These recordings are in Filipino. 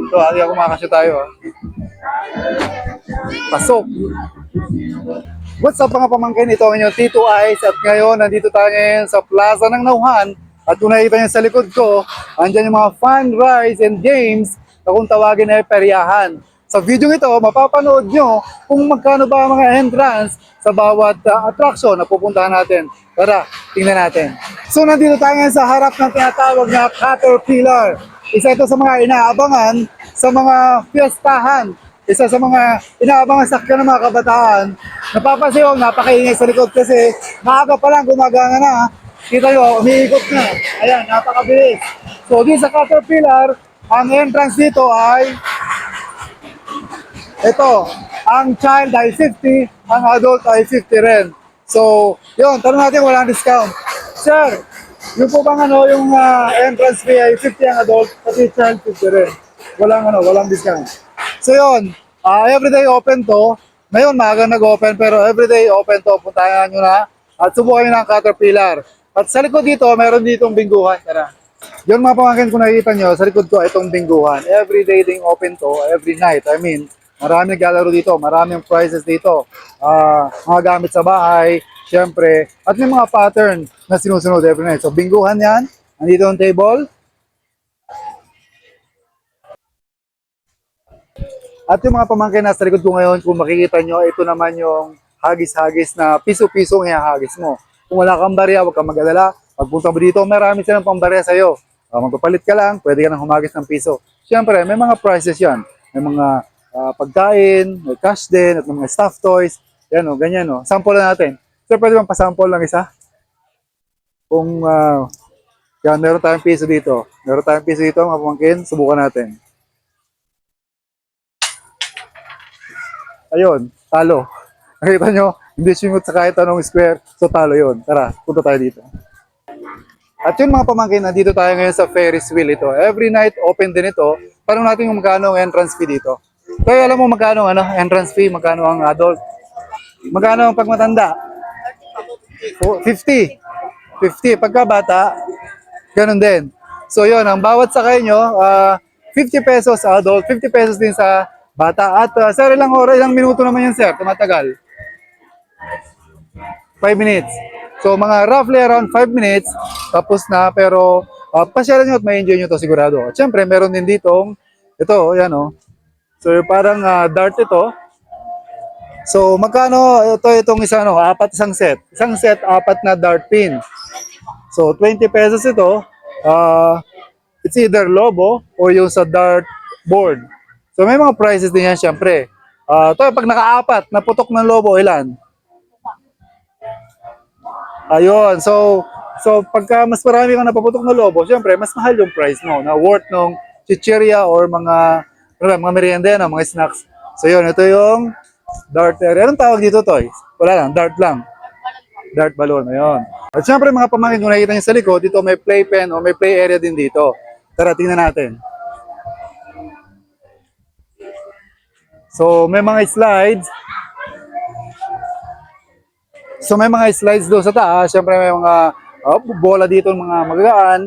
Ito, hindi ako makakasya tayo. Pasok. What's up mga pamangkin? Ito ang inyong Tito Ice at ngayon nandito tayo ngayon sa Plaza ng Nauhan at kung nakikita nyo sa likod ko, andyan yung mga fun rides and games na kung tawagin ay peryahan. Sa video ito, mapapanood nyo kung magkano ba ang mga entrance sa bawat attraction na pupuntahan natin. Tara, tingnan natin. So nandito tayo ngayon sa harap ng tinatawag na Caterpillar. Isa ito sa mga inaabangan sa mga fiestahan. Isa sa mga inaabangan sakyan ng mga kabataan. Napapansin ko, napakaingay sa likod kasi maaga pa lang gumagana na. Kita nyo, umiikot na. Ayan, napakabilis. So dito sa Caterpillar, ang entrance dito ay ito, ang child ay 50, ang adult ay 50 rin. So, yun, tanong natin walang discount. Sir, yung po bang yung entrance fee ay 50 ang adult, pati child 50 rin. Walang discount. So yun, everyday open to. Ngayon, maaga nag-open, pero everyday open to. Puntahan nyo na at subukan nyo na ang Caterpillar. At sa likod dito, meron ditong bingguhan. Tara. Yun mga pamangkin, kung nakikita nyo, sa likod ko, itong bingguhan. Everyday ding open to, every night. I mean, maraming naglalaro dito, maraming prizes dito. Mga gamit sa bahay, syempre. At may mga pattern na sinusunod every night. So, bingguhan yan. Nandito ang table. At yung mga pamangkin na sa likod ko ngayon, kung makikita nyo, ito naman yung hagis-hagis na piso-piso ang hagis mo. Kung wala kang barya, huwag kang mag-alala. Pagpunta mo dito, marami silang pambarya sa'yo. Magpapalit ka lang, pwede ka nang humagis ng piso. Siyempre, may mga prices yan. May mga pagkain, may cash din, at may mga stuffed toys. Yan o, ganyan o. Sample na natin. Sir, pwede bang pasample lang isa? Kung, yan, meron tayong piso dito. Meron tayong piso dito, mga pamangkin. Subukan natin. Ayun, talo. Nakita nyo, hindi singot sa kahit anong square. So, talo yun. Tara, punta tayo dito. At yun mga pamangkin, nandito tayo ngayon sa Ferris wheel ito. Every night, open din ito. Parang natin kung magkano ang entrance fee dito. Kaya alam mo magkano entrance fee, magkano ang adult? Magkano ang pagmatanda? 50. 50. Pagka bata, ganun din. So yun, ang bawat sakay nyo, 50 pesos sa adult, 50 pesos din sa bata. At sir, ilang minuto naman yun sir, tumatagal? 5 minutes. So mga roughly around 5 minutes, tapos na, pero pasyalan nyo at may enjoy nyo to sigurado. At syempre, meron din ditong, ito, yan o. So parang dart ito. So magkano itong isang set. Isang set, 4 na dart pin. So 20 pesos ito. It's either lobo or yung sa dart board. So may mga prices din yan syempre. Ito, pag naka-4, naputok ng lobo, ilan? Ayun, so pagka mas marami kang napaputok na lobo, syempre mas mahal yung price mo na worth ng chichirya or mga merienda yan, mga snacks. So yun, ito yung dart area. Anong tawag dito, Toy? Wala lang, dart lang. Dart balloon, ayun. At syempre mga pamangkin, kung nakikita niyo sa likod, dito may playpen o may play area din dito. Tara, tingnan natin. So may mga slides. So may mga slides doon sa taas, syempre may mga bola dito, mga magagaan.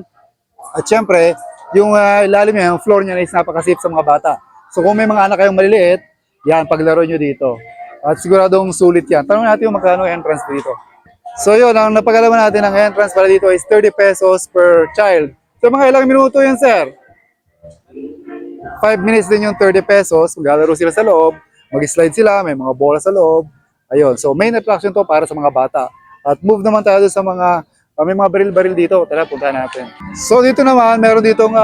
At syempre, yung ilalim niya, yung floor niya is napaka-safe sa mga bata. So kung may mga anak kayong maliliit, yan, paglaro nyo dito. At siguradong sulit yan. Tanong natin yung magkano entrance dito. So yun, ang napagalaman natin ng entrance para dito is 30 pesos per child. So mga ilang minuto yun, sir? 5 minutes din yung 30 pesos. Maglalaro sila sa loob, mag-slide sila, may mga bola sa loob. Ayun, so main attraction to para sa mga bata. At move naman tayo sa mga, may mga baril-baril dito. Tara, puntahan natin. So dito naman, meron ditong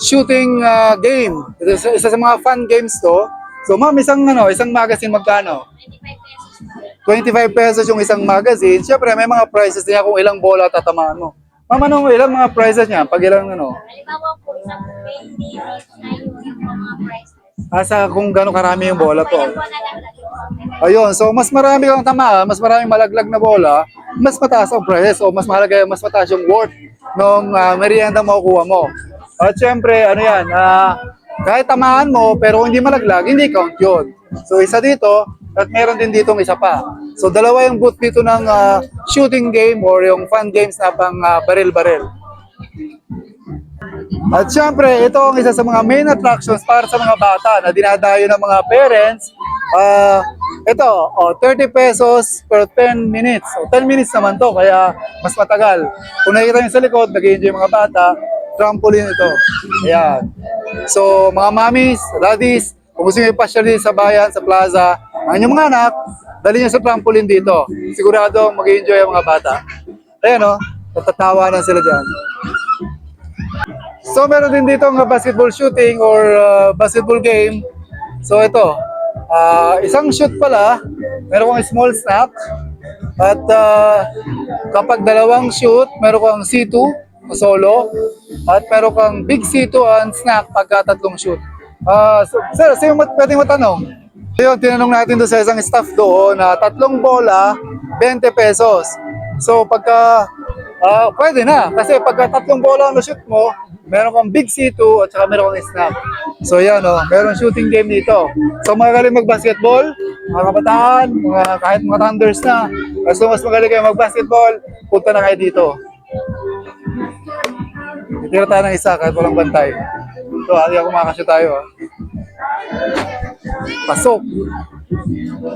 shooting game. Isa sa mga fun games to. So ma'am, isang magazine magkano? 25 pesos yung isang magazine. Siyempre, may mga prizes niya kung ilang bola tatamaan mo. Ma'am, ilang mga prizes niya? Pag ilang Halimbawa po, isang 20 minutes na yung mga prizes. Sa kung gano'ng karami yung bola po. Kaya po nalaglag yung Ayun, so mas marami kang tamaan, mas maraming malaglag na bola, mas mataas ang price o mas mahalaga, mas mataas yung worth ng merienda makukuha mo. At syempre, kahit tamaan mo pero hindi malaglag, hindi count yun. So isa dito, at meron din ditong isa pa. So dalawa yung booth dito ng shooting game or yung fun games na pang baril-baril. At syempre, ito ang isa sa mga main attractions para sa mga bata na dinadayo ng mga parents. Ito, 30 pesos per 10 minutes. 10 minutes naman to, kaya mas matagal. Kung nakikita nyo sa likod, nag-enjoy mga bata, trampoline ito. Ayan. So, mga mommies, daddies, kung gusto nyo ipasyal dito sa bayan, sa plaza, ang inyong mga anak, dali nyo sa trampoline dito. Sigurado mag-enjoy ang mga bata. Ayan o, natatawanan sila dyan. So meron din dito ang basketball shooting or basketball game. So ito, isang shoot pala, meron kang small snap. At kapag dalawang shoot, meron kang C2 solo. At meron kang big C2 and snack pagka tatlong shoot. Sir, sino pwedeng matanong? Yun, tinanong natin doon sa isang staff doon na tatlong bola, 20 pesos. So pagka, pwede na. Kasi pagka tatlong bola ang shoot mo, meron kang big C2 at saka meron kang snack. So yan meron shooting game dito. So mga galing mag-basketball, mga kabataan, kahit mga thunders na, as long as magaling kayo mag-basketball, punta na kayo dito. Itira tayo ng isa kahit walang bantay. Ito, hindi ako makakasya tayo. Pasok.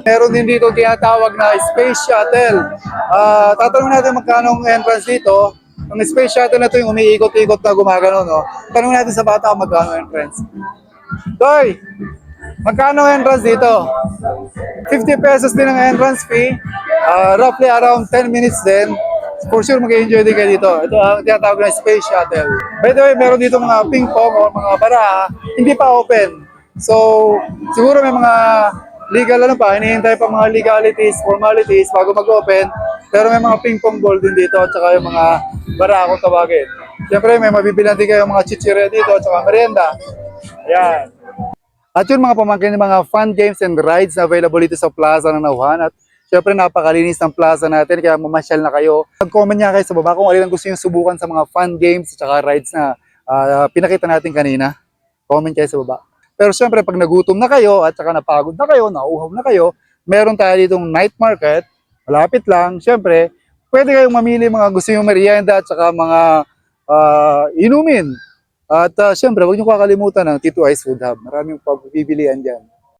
Meron din dito tinatawag na space shuttle. Tatanungin natin magkano ang entrance dito. Ang space shuttle na ito yung umiikot-ikot na gumagano, no? Tanungin natin sa bata kung magkano entrance. Toy, magkano entrance dito? 50 pesos din ang entrance fee. Roughly around 10 minutes din. For sure mag-enjoy din kayo dito. Ito ang tinatawag na space shuttle. By the way, meron dito mga ping pong o mga bara, hindi pa open. So, siguro may mga legal hinihintay pa mga legalities, formalities bago mag-open. Pero may mga ping pong ball din dito at saka yung mga bara kung tawagin. Siyempre may mabibilan din kayo mga chichirya dito at saka merienda. Ayan. At yun mga pamangkin, mga fun games and rides na available dito sa Plaza ng Nauhan. At syempre napakalinis ng plaza natin kaya mamasyal na kayo. Mag-comment nga kayo sa baba kung alin ang gusto nyo subukan sa mga fun games at saka rides na pinakita natin kanina. Comment kayo sa baba. Pero syempre pag nagutom na kayo at saka napagod na kayo, nauuhaw na kayo, meron tayo ditong night market. Malapit lang. Syempre, pwede kayong mamili mga gusto nyo merienda at saka mga inumin. At syempre, huwag nyo kakalimutan ng Tito Ice Food Hub. Maraming pagbibilihan dyan.